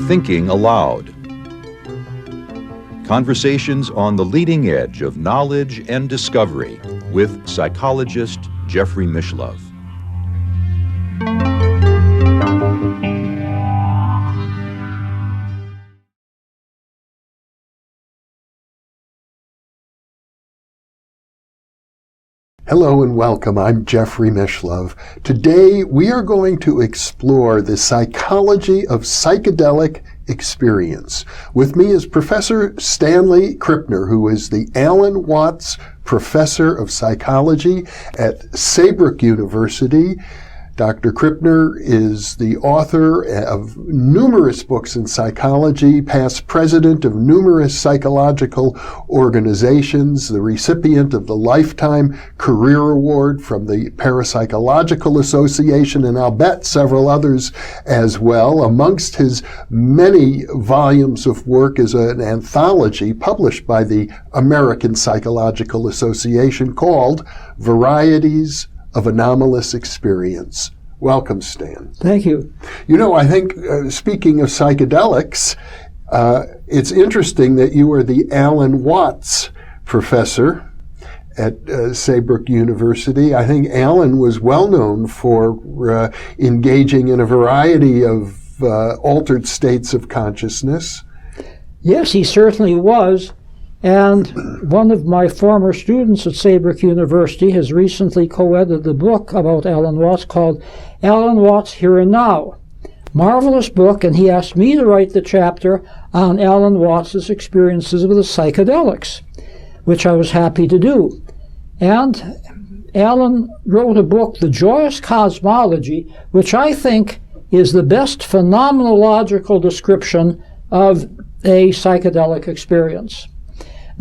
Thinking Aloud. Conversations on the leading edge of knowledge and discovery with psychologist Jeffrey Mishlove. Hello and welcome. I'm Jeffrey Mishlove. Today we are going to explore the psychology of psychedelic experience. With me is Professor Stanley Krippner, who is the Alan Watts Professor of Psychology at Saybrook University. Dr. Krippner is the author of numerous books in psychology, past president of numerous psychological organizations, the recipient of the Lifetime Career Award from the Parapsychological Association, and I'll bet several others as well. Amongst his many volumes of work is an anthology published by the American Psychological Association called Varieties of Anomalous Experience. Welcome, Stan. Thank you. You know, I think, speaking of psychedelics, it's interesting that you are the Alan Watts Professor at Saybrook University. I think Alan was well known for engaging in a variety of altered states of consciousness. Yes, he certainly was. And one of my former students at Saybrook University has recently co-edited a book about Alan Watts called Alan Watts Here and Now. Marvelous book, and he asked me to write the chapter on Alan Watts' experiences with the psychedelics, which I was happy to do. And Alan wrote a book, The Joyous Cosmology, which I think is the best phenomenological description of a psychedelic experience.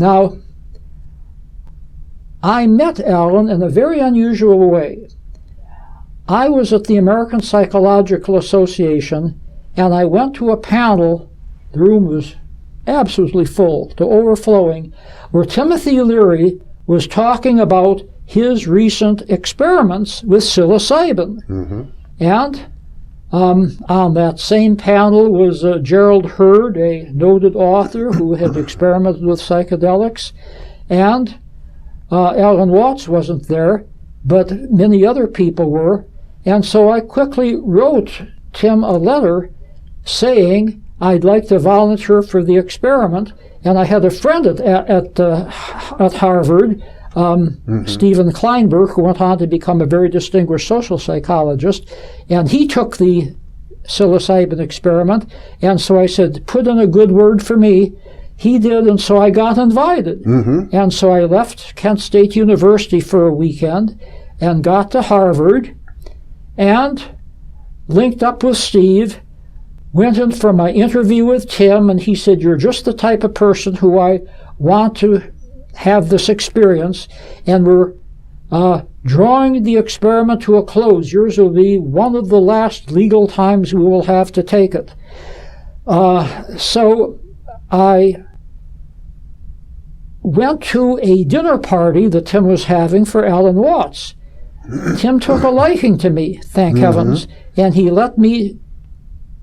Now, I met Alan in a very unusual way. I was at the American Psychological Association, and I went to a panel, the room was absolutely full, to overflowing, where Timothy Leary was talking about his recent experiments with psilocybin. Mm-hmm. And on that same panel was Gerald Hurd, a noted author who had experimented with psychedelics, and Alan Watts wasn't there, but many other people were, and so I quickly wrote Tim a letter saying I'd like to volunteer for the experiment, and I had a friend at Harvard, Stephen Kleinberg, who went on to become a very distinguished social psychologist, and he took the psilocybin experiment, and so I said, put in a good word for me. He did, and so I got invited. Mm-hmm. And so I left Kent State University for a weekend and got to Harvard and linked up with Steve, went in for my interview with Tim, and he said, you're just the type of person who I want to have this experience, and we're drawing the experiment to a close. Yours will be one of the last legal times we will have to take it. So I went to a dinner party that Tim was having for Alan Watts. Tim took a liking to me, thank heavens, and he let me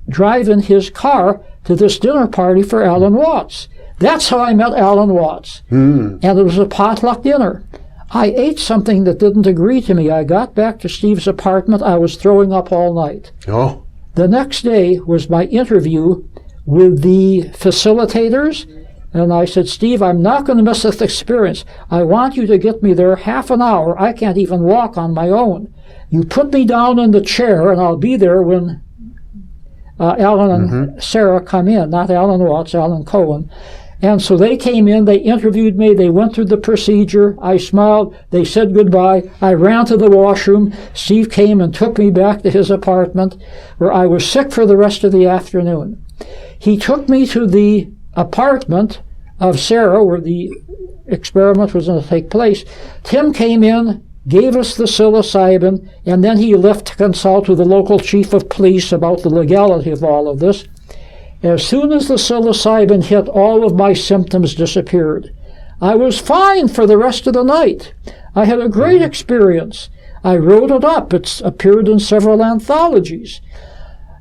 drive in his car to this dinner party for Alan Watts. That's how I met Alan Watts. And it was a potluck dinner. I ate something that didn't agree to me. I got back to Steve's apartment. I was throwing up all night. Oh. The next day was my interview with the facilitators, and I said, Steve, I'm not going to miss this experience. I want you to get me there half an hour. I can't even walk on my own. You put me down in the chair, and I'll be there when Alan and Sarah come in, not Alan Watts, Alan Cohen. And so they came in, they interviewed me, they went through the procedure, I smiled, they said goodbye, I ran to the washroom, Steve came and took me back to his apartment, where I was sick for the rest of the afternoon. He took me to the apartment of Sarah, where the experiment was going to take place. Tim came in, gave us the psilocybin, and then he left to consult with the local chief of police about the legality of all of this. As soon as the psilocybin hit, all of my symptoms disappeared. I was fine for the rest of the night. I had a great experience. I wrote it up. It's appeared in several anthologies.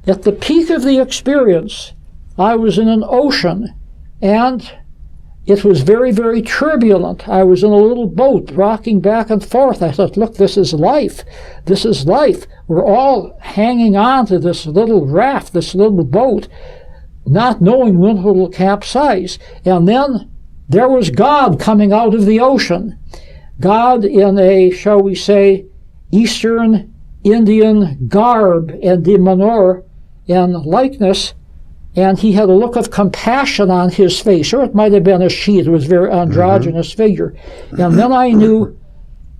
At the peak of the experience, I was in an ocean, and it was very, very turbulent. I was in a little boat rocking back and forth. I thought, look, this is life. This is life. We're all hanging on to this little raft, this little boat, not knowing when it will capsize. And then there was God coming out of the ocean. God in a, shall we say, Eastern Indian garb and demeanor and likeness, and he had a look of compassion on his face, or it might have been a she. It was a very androgynous figure. And then I knew,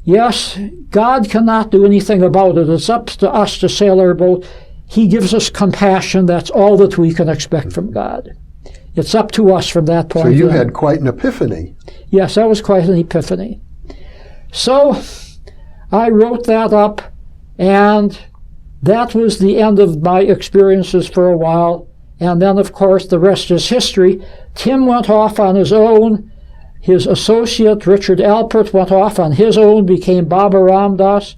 yes, God cannot do anything about it. It's up to us to sail our boat. He gives us compassion. That's all that we can expect from God. It's up to us from that point on. So you had quite an epiphany. Yes, that was quite an epiphany. So I wrote that up, and that was the end of my experiences for a while. And then, of course, the rest is history. Tim went off on his own. His associate, Richard Alpert, went off on his own, became Baba Ram Das.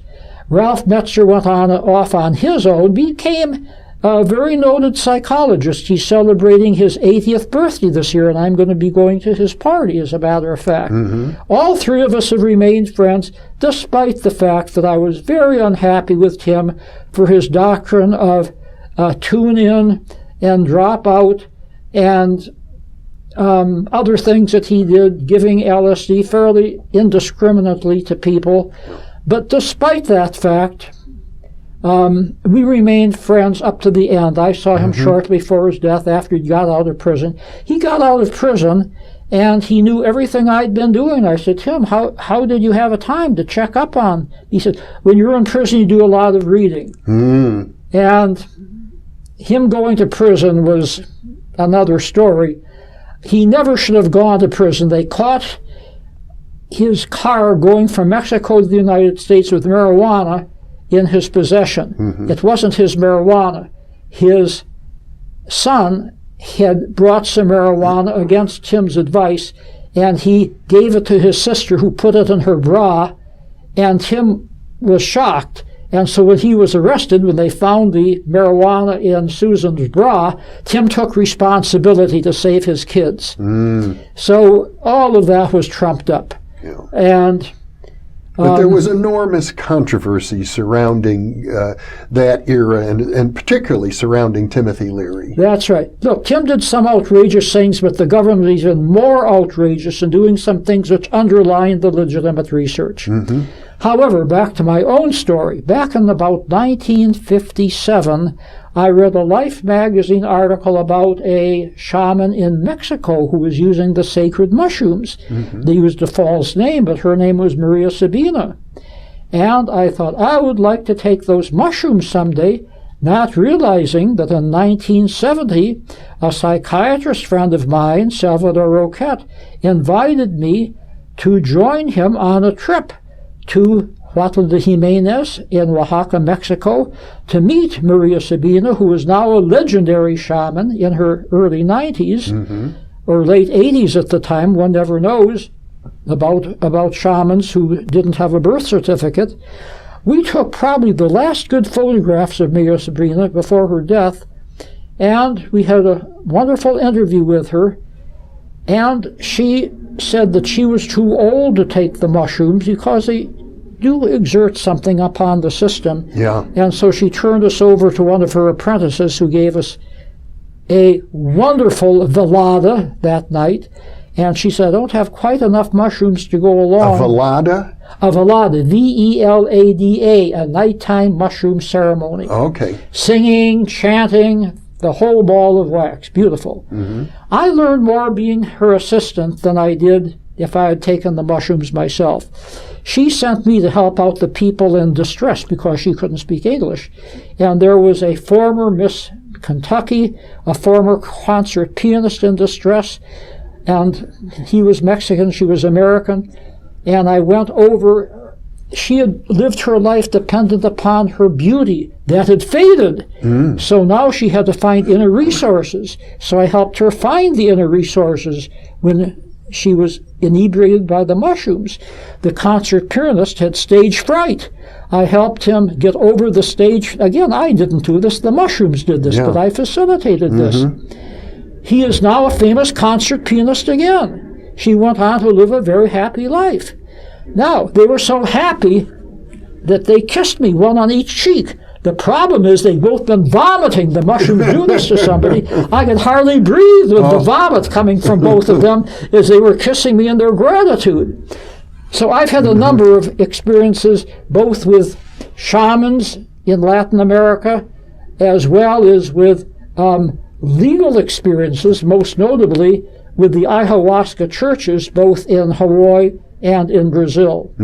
Ralph Metzger went off on his own, became a very noted psychologist. He's celebrating his 80th birthday this year, and I'm going to be going to his party, as a matter of fact. All three of us have remained friends, despite the fact that I was very unhappy with Tim for his doctrine of tune in and drop out, and other things that he did, giving LSD fairly indiscriminately to people. But despite that fact, we remained friends up to the end. I saw him shortly before his death, after he got out of prison. He got out of prison, and he knew everything I'd been doing. I said, Tim, how did you have a time to check up on? He said, when you're in prison, you do a lot of reading. And him going to prison was another story. He never should have gone to prison. They caught his car going from Mexico to the United States with marijuana in his possession. It wasn't his marijuana. His son had brought some marijuana against Tim's advice, and he gave it to his sister, who put it in her bra, and Tim was shocked. And so when he was arrested, when they found the marijuana in Susan's bra, Tim took responsibility to save his kids. So all of that was trumped up. And but there was enormous controversy surrounding that era, and particularly surrounding Timothy Leary. That's right. Look, Tim did some outrageous things, but the government is even more outrageous in doing some things which underline the legitimate research. However, back to my own story. Back in about 1957, I read a Life magazine article about a shaman in Mexico who was using the sacred mushrooms. They used a false name, but her name was Maria Sabina. And I thought, I would like to take those mushrooms someday, not realizing that in 1970, a psychiatrist friend of mine, Salvador Roquette, invited me to join him on a trip to Huatl de Jimenez in Oaxaca, Mexico, to meet Maria Sabina, who is now a legendary shaman in her early 90s, or late 80s at the time. One never knows about shamans who didn't have a birth certificate. We took probably the last good photographs of Maria Sabina before her death, and we had a wonderful interview with her, and she said that she was too old to take the mushrooms because they do exert something upon the system. And so she turned us over to one of her apprentices, who gave us a wonderful velada that night. And she said, I don't have quite enough mushrooms to go along. A velada? A velada, V-E-L-A-D-A, a nighttime mushroom ceremony. Okay. Singing, chanting, the whole ball of wax. Beautiful. I learned more being her assistant than I did if I had taken the mushrooms myself. She sent me to help out the people in distress because she couldn't speak English. And there was a former Miss Kentucky, a former concert pianist in distress, and he was Mexican, she was American. And I went over. She had lived her life dependent upon her beauty that had faded. So now she had to find inner resources. So I helped her find the inner resources when she was inebriated by the mushrooms. The concert pianist had stage fright. I helped him get over the stage. Again, I didn't do this. The mushrooms did this, but I facilitated this. He is now a famous concert pianist again. She went on to live a very happy life. Now, they were so happy that they kissed me, one on each cheek. The problem is they'd both been vomiting. The mushrooms do this to somebody. I could hardly breathe with the vomit coming from both of them as they were kissing me in their gratitude. So I've had a number of experiences, both with shamans in Latin America, as well as with legal experiences, most notably with the ayahuasca churches, both in Hawaii and in Brazil.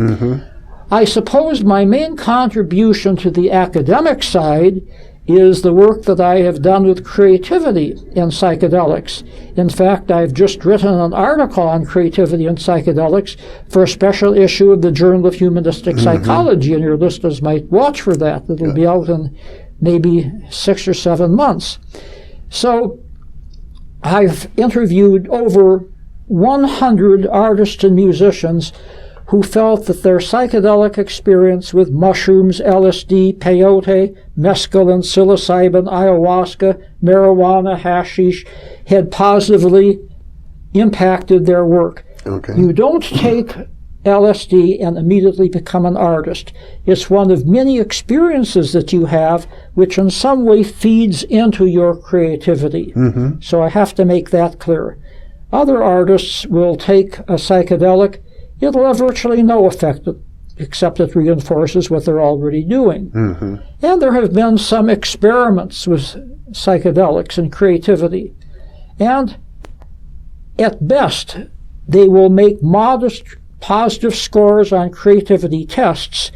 I suppose my main contribution to the academic side is the work that I have done with creativity in psychedelics. In fact, I've just written an article on creativity in psychedelics for a special issue of the Journal of Humanistic Psychology, and your listeners might watch for that. It'll be out in maybe 6 or 7 months. So I've interviewed over 100 artists and musicians who felt that their psychedelic experience with mushrooms, LSD, peyote, mescaline, psilocybin, ayahuasca, marijuana, hashish had positively impacted their work. You don't take LSD and immediately become an artist. It's one of many experiences that you have which in some way feeds into your creativity. So I have to make that clear. Other artists will take a psychedelic. It'll have virtually no effect except it reinforces what they're already doing. And there have been some experiments with psychedelics and creativity. And at best, they will make modest positive scores on creativity tests.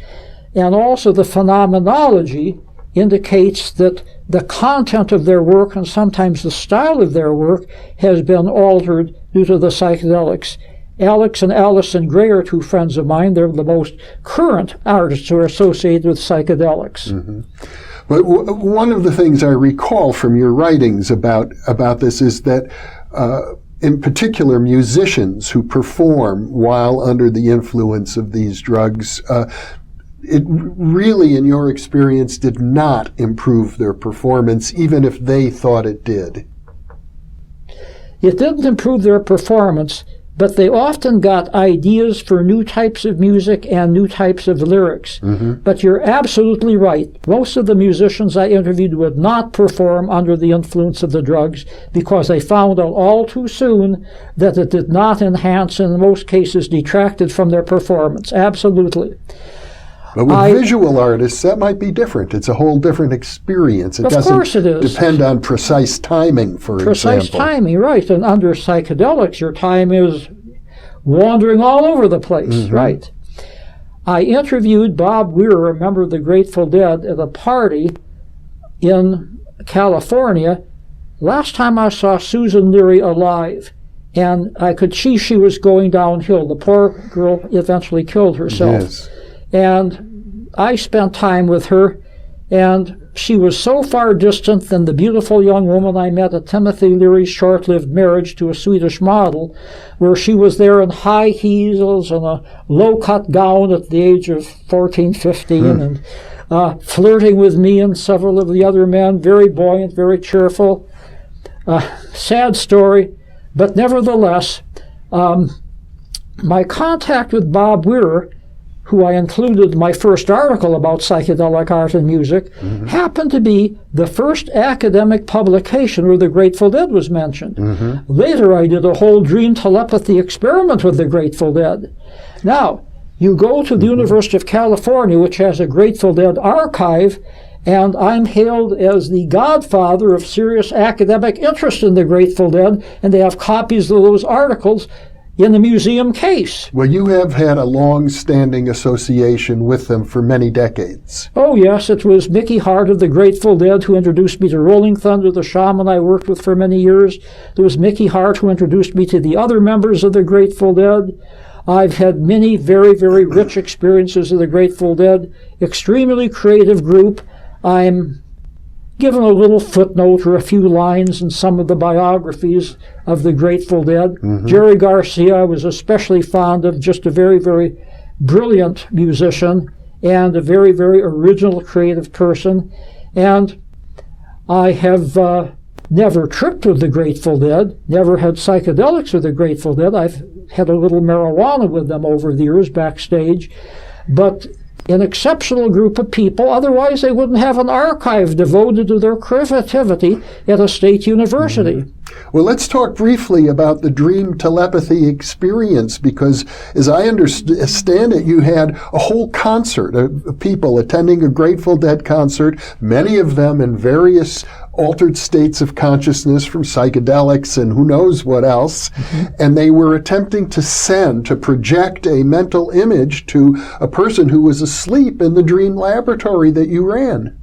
And also the phenomenology indicates that the content of their work and sometimes the style of their work has been altered due to the psychedelics. Alex and Allison Gray are two friends of mine. They're the most current artists who are associated with psychedelics. But one of the things I recall from your writings about this is that, in particular, musicians who perform while under the influence of these drugs, it really, in your experience, did not improve their performance, even if they thought it did. It didn't improve their performance, but they often got ideas for new types of music and new types of lyrics. But you're absolutely right. Most of the musicians I interviewed would not perform under the influence of the drugs because they found out all too soon that it did not enhance, and in most cases detracted from their performance. Absolutely. But with visual artists, that might be different. It's a whole different experience. It doesn't depend on precise timing, for example. Precise timing, right. And under psychedelics, your time is wandering all over the place, right. I interviewed Bob Weir, a member of the Grateful Dead, at a party in California. Last time I saw Susan Leary alive, and I could see she was going downhill. The poor girl eventually killed herself. And I spent time with her, and she was so far distant than the beautiful young woman I met at Timothy Leary's short-lived marriage to a Swedish model, where she was there in high heels and a low-cut gown at the age of 14, 15, and flirting with me and several of the other men, very buoyant, very cheerful. Sad story, but nevertheless, my contact with Bob Weir, who I included in my first article about psychedelic art and music, happened to be the first academic publication where the Grateful Dead was mentioned. Later, I did a whole dream telepathy experiment with the Grateful Dead. Now, you go to the University of California, which has a Grateful Dead archive, and I'm hailed as the godfather of serious academic interest in the Grateful Dead, and they have copies of those articles in the museum case. Well, you have had a long-standing association with them for many decades. Oh, yes. It was Mickey Hart of the Grateful Dead who introduced me to Rolling Thunder, the shaman I worked with for many years. There was Mickey Hart who introduced me to the other members of the Grateful Dead. I've had many very, very rich experiences of the Grateful Dead. Extremely creative group. I'm given a little footnote or a few lines in some of the biographies of the Grateful Dead. Jerry Garcia I was especially fond of, just a very, very brilliant musician and a very, very original creative person. And I have never tripped with the Grateful Dead, never had psychedelics with the Grateful Dead. I've had a little marijuana with them over the years backstage, but an exceptional group of people. Otherwise, they wouldn't have an archive devoted to their creativity at a state university. Well, let's talk briefly about the Dream Telepathy experience, because as I understand it, you had a whole concert of people attending a Grateful Dead concert, many of them in various altered states of consciousness from psychedelics and who knows what else, and they were attempting to project a mental image to a person who was asleep in the dream laboratory that you ran.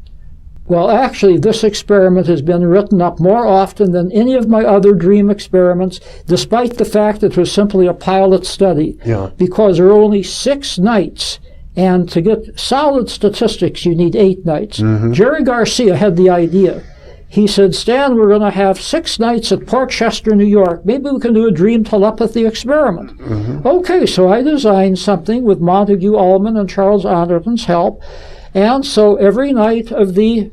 Well, actually, this experiment has been written up more often than any of my other dream experiments, despite the fact that it was simply a pilot study, because there are only 6 nights, and to get solid statistics, you need 8 nights. Jerry Garcia had the idea. He said, Stan, we're going to have 6 nights at Port Chester, New York. Maybe we can do a dream telepathy experiment. Okay, so I designed something with Montague Ullman and Charles Anderton's help. And so every night of the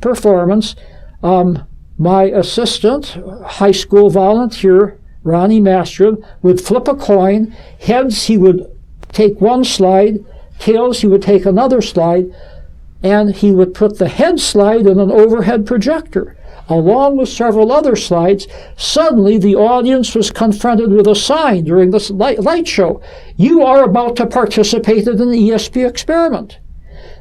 performance, my assistant, high school volunteer, Ronnie Mastro, would flip a coin. Heads, he would take one slide. Tails, he would take another slide. And he would put the head slide in an overhead projector, along with several other slides. Suddenly, the audience was confronted with a sign during this light show. You are about to participate in an ESP experiment.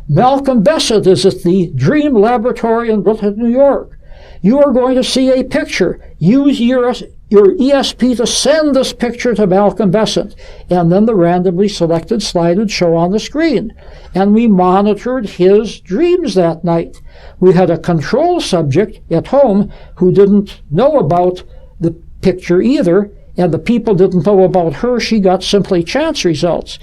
Malcolm Bessett is at the Dream Laboratory in Brooklyn, New York. You are going to see a picture. Use your ESP to send this picture to Malcolm Bessett. And then the randomly selected slide would show on the screen. And we monitored his dreams that night. We had a control subject at home who didn't know about the picture either, and the people didn't know about her. She got simply chance results.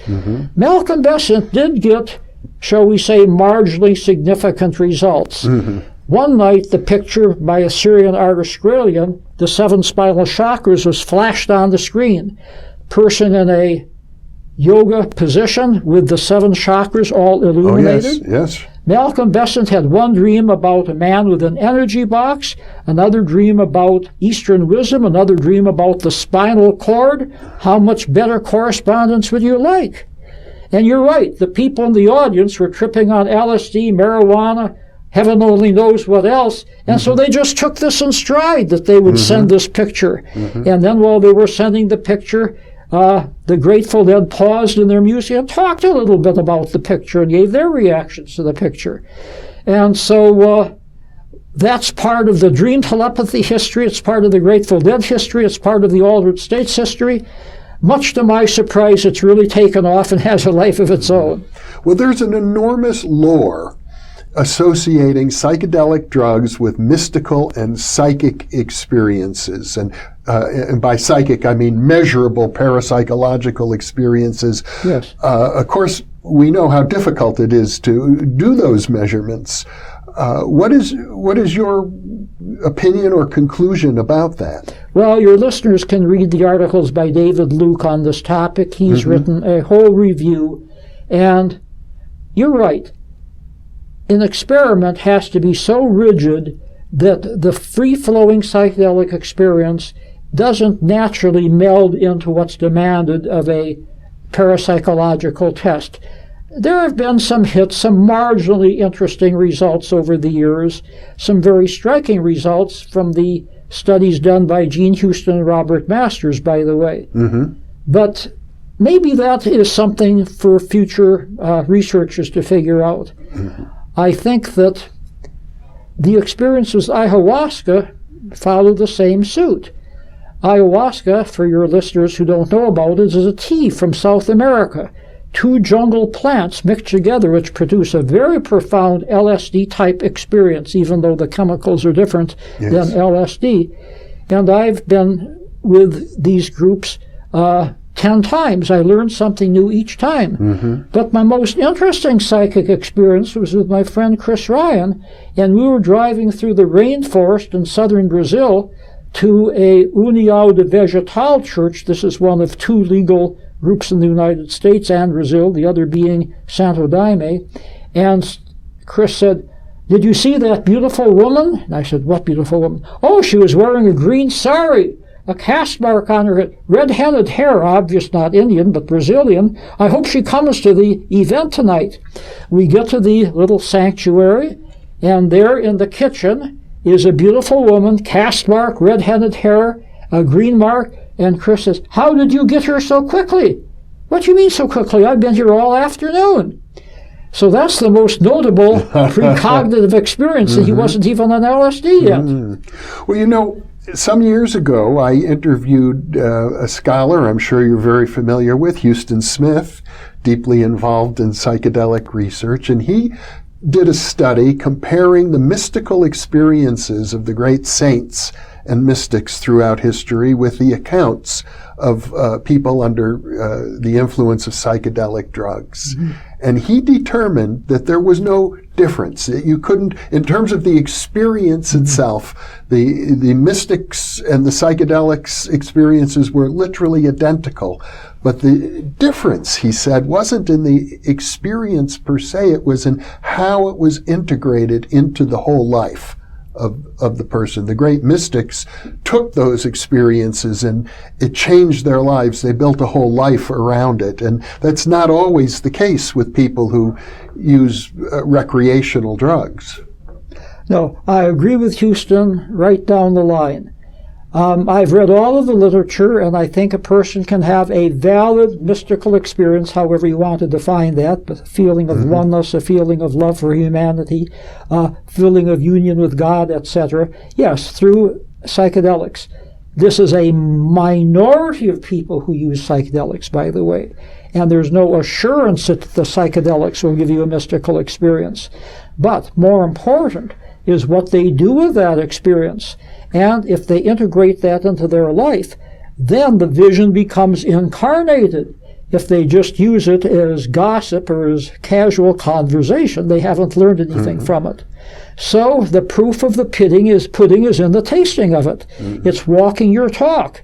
Malcolm Bessett did get, shall we say, marginally significant results. One night, the picture by a Syrian art Australian, the 7 spinal chakras, was flashed on the screen. Person in a yoga position with the 7 chakras all illuminated. Oh, yes. Malcolm Bessett had one dream about a man with an energy box, another dream about Eastern wisdom, another dream about the spinal cord. How much better correspondence would you like? And you're right, the people in the audience were tripping on LSD, marijuana, heaven only knows what else. And so they just took this in stride that they would send this picture. And then while they were sending the picture, the Grateful Dead paused in their music and talked a little bit about the picture and gave their reactions to the picture. And so that's part of the Dream Telepathy history. It's part of the Grateful Dead history. It's part of the Altered States history. Much to my surprise, it's really taken off and has a life of its own. Well, there's an enormous lore associating psychedelic drugs with mystical and psychic experiences. And by psychic, I mean measurable parapsychological experiences. Yes. Of course, we know how difficult it is to do those measurements. What is your opinion or conclusion about that? Well, your listeners can read the articles by David Luke on this topic. He's written a whole review. And you're right. An experiment has to be so rigid that the free-flowing psychedelic experience doesn't naturally meld into what's demanded of a parapsychological test. There have been some hits, some marginally interesting results over the years, some very striking results from the studies done by Gene Houston and Robert Masters, by the way. But maybe that is something for future researchers to figure out. I think that the experience with ayahuasca followed the same suit. Ayahuasca, for your listeners who don't know about it, is a tea from South America. 2 jungle plants mixed together which produce a very profound LSD-type experience, even though the chemicals are different than LSD. And I've been with these groups 10 times. I learned something new each time. But my most interesting psychic experience was with my friend Chris Ryan, and we were driving through the rainforest in southern Brazil to a União de Vegetal church. This is one of 2 legal groups in the United States and Brazil, the other being Santo Daime. And Chris said, "Did you see that beautiful woman?" And I said, "What beautiful woman?" "Oh, she was wearing a green sari, a caste mark on her head, red-headed hair, obvious not Indian, but Brazilian. I hope she comes to the event tonight." We get to the little sanctuary, and there in the kitchen is a beautiful woman, caste mark, red-headed hair, a green mark, and Chris says, "How did you get her so quickly?" "What do you mean so quickly? I've been here all afternoon." So that's the most notable precognitive experience, that he wasn't even on LSD yet. Well, you know, some years ago, I interviewed a scholar I'm sure you're very familiar with, Houston Smith, deeply involved in psychedelic research, and he did a study comparing the mystical experiences of the great saints and mystics throughout history with the accounts of people under the influence of psychedelic drugs. And he determined that there was no difference. You couldn't, in terms of the experience itself, the mystics and the psychedelics experiences were literally identical. But the difference, he said, wasn't in the experience per se, it was in how it was integrated into the whole life of the person. The great mystics took those experiences and it changed their lives. They built a whole life around it. And that's not always the case with people who use recreational drugs. No, I agree with Houston right down the line. I've read all of the literature, and I think a person can have a valid mystical experience, however you want to define that, a feeling of oneness, a feeling of love for humanity, a feeling of union with God, etc. Yes, through psychedelics. This is a minority of people who use psychedelics, by the way, and there's no assurance that the psychedelics will give you a mystical experience. But more important is what they do with that experience. And if they integrate that into their life, then the vision becomes incarnated. If they just use it as gossip or as casual conversation, they haven't learned anything from it. So the proof of the pudding is in the tasting of it. It's walking your talk.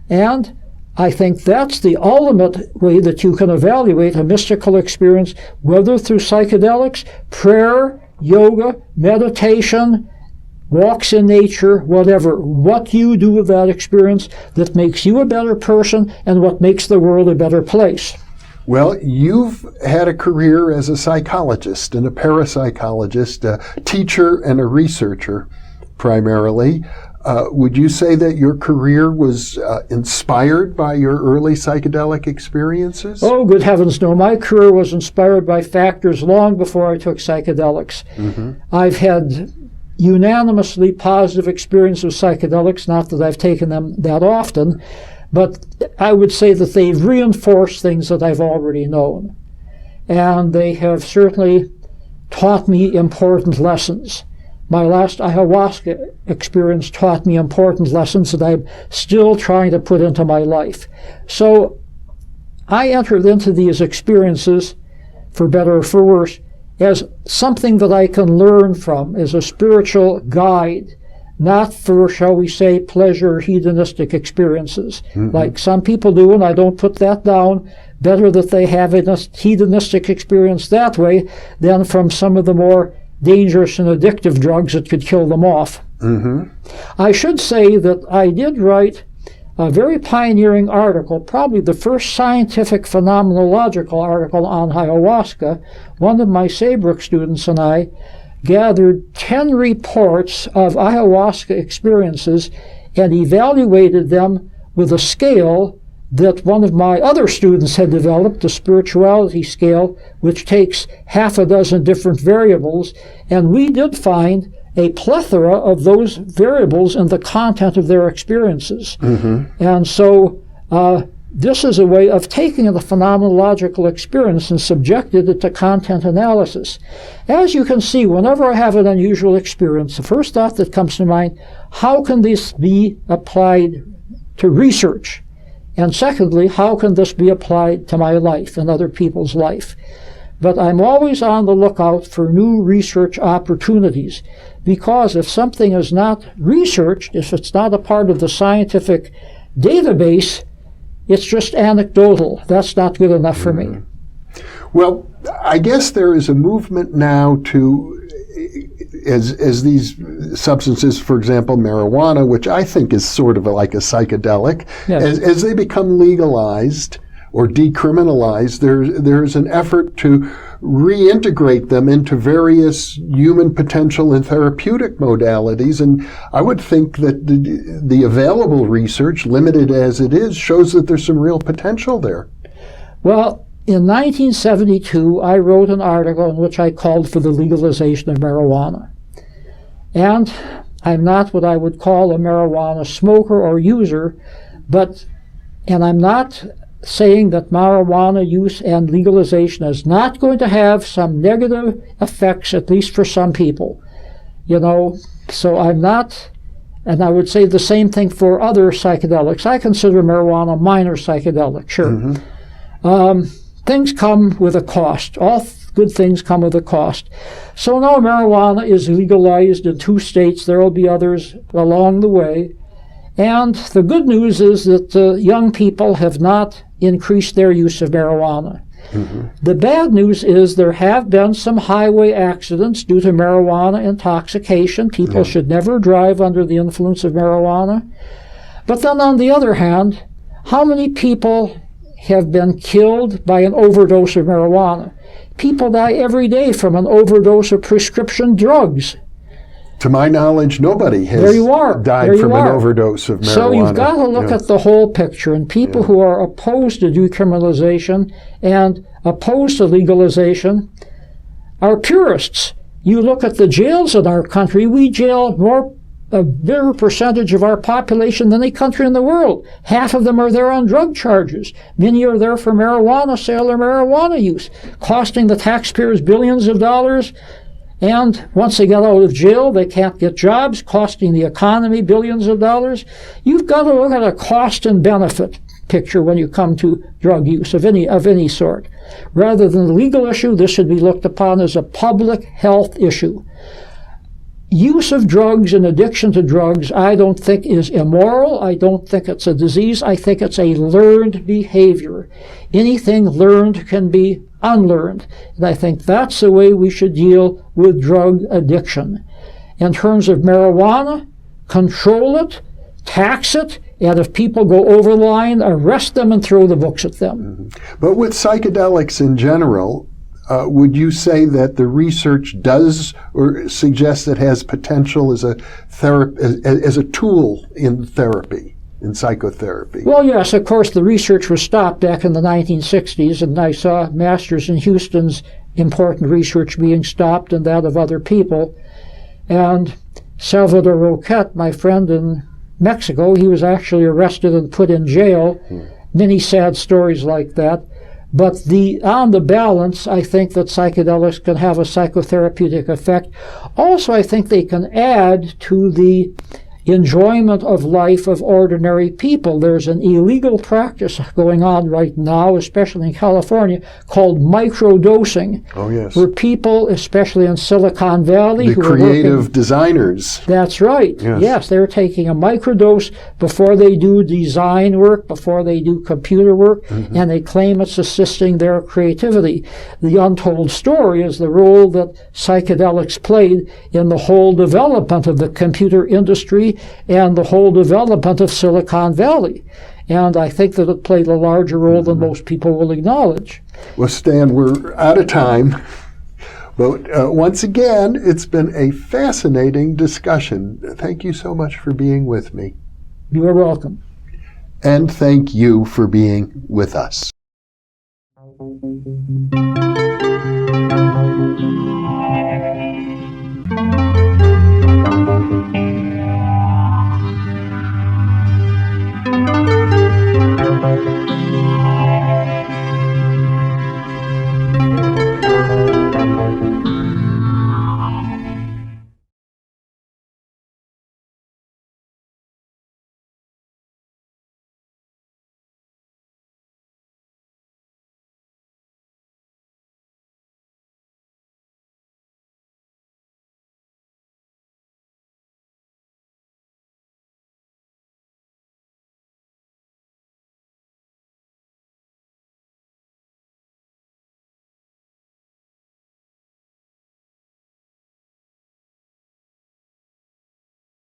And I think that's the ultimate way that you can evaluate a mystical experience, whether through psychedelics, prayer, yoga, meditation, walks in nature, whatever. What you do with that experience that makes you a better person and what makes the world a better place. Well, you've had a career as a psychologist and a parapsychologist, a teacher and a researcher primarily. Would you say that your career was inspired by your early psychedelic experiences? Oh, good heavens, no. My career was inspired by factors long before I took psychedelics. I've had unanimously positive experience with psychedelics, not that I've taken them that often, but I would say that they've reinforced things that I've already known. And they have certainly taught me important lessons. My last ayahuasca experience taught me important lessons that I'm still trying to put into my life. So I entered into these experiences, for better or for worse, as something that I can learn from, as a spiritual guide, not for, shall we say, pleasure or hedonistic experiences, like some people do, and I don't put that down. Better that they have a hedonistic experience that way than from some of the more dangerous and addictive drugs that could kill them off. I should say that I did write a very pioneering article, probably the first scientific phenomenological article on ayahuasca. One of my Saybrook students and I gathered 10 reports of ayahuasca experiences and evaluated them with a scale that one of my other students had developed, the spirituality scale, which takes half a dozen different variables, and we did find a plethora of those variables in the content of their experiences. And so this is a way of taking the phenomenological experience and subjected it to content analysis. As you can see, whenever I have an unusual experience, the first thought that comes to mind, how can this be applied to research? And secondly, how can this be applied to my life and other people's life? But I'm always on the lookout for new research opportunities, because if something is not researched, if it's not a part of the scientific database, it's just anecdotal. That's not good enough for me. Well, I guess there is a movement now to, as these substances, for example, marijuana, which I think is sort of like a psychedelic, Yes. as they become legalized or decriminalized, there's an effort to reintegrate them into various human potential and therapeutic modalities. And I would think that the available research, limited as it is, shows that there's some real potential there. Well, in 1972, I wrote an article in which I called for the legalization of marijuana. And I'm not what I would call a marijuana smoker or user, and I'm not saying that marijuana use and legalization is not going to have some negative effects, at least for some people. So I'm not, and I would say the same thing for other psychedelics. I consider marijuana a minor psychedelic, sure. Mm-hmm. Things come with a cost. All good things come with a cost. So now marijuana is legalized in 2 states. There will be others along the way. And the good news is that young people have not increased their use of marijuana. Mm-hmm. The bad news is there have been some highway accidents due to marijuana intoxication. People should never drive under the influence of marijuana. But then on the other hand, how many people have been killed by an overdose of marijuana? People die every day from an overdose of prescription drugs. To my knowledge, nobody has died from an overdose of marijuana. So you've got to look at the whole picture, and people who are opposed to decriminalization and opposed to legalization are purists. You look at the jails in our country, we jail a bigger percentage of our population than any country in the world. Half of them are there on drug charges. Many are there for marijuana sale or marijuana use, costing the taxpayers billions of dollars. And once they get out of jail, they can't get jobs, costing the economy billions of dollars. You've got to look at a cost and benefit picture when you come to drug use of any sort. Rather than a legal issue, this should be looked upon as a public health issue. Use of drugs and addiction to drugs, I don't think is immoral. I don't think it's a disease. I think it's a learned behavior. Anything learned can be unlearned. And I think that's the way we should deal with drug addiction. In terms of marijuana, control it, tax it, and if people go over the line, arrest them and throw the books at them. Mm-hmm. But with psychedelics in general, would you say that the research does or suggests it has potential as a tool in therapy, in psychotherapy? Well, yes, of course, the research was stopped back in the 1960s, and I saw Masters in Houston's important research being stopped and that of other people. And Salvador Roquette, my friend in Mexico, he was actually arrested and put in jail. Many sad stories like that. But on the balance, I think that psychedelics can have a psychotherapeutic effect. Also, I think they can add to the enjoyment of life of ordinary people. There's an illegal practice going on right now, especially in California, called microdosing. Oh, yes. Where people, especially in Silicon Valley, the creative designers. That's right. Yes, they're taking a microdose before they do design work, before they do computer work, and they claim it's assisting their creativity. The untold story is the role that psychedelics played in the whole development of the computer industry and the whole development of Silicon Valley. And I think that it played a larger role than most people will acknowledge. Well, Stan, we're out of time. But once again, it's been a fascinating discussion. Thank you so much for being with me. You are welcome. And thank you for being with us.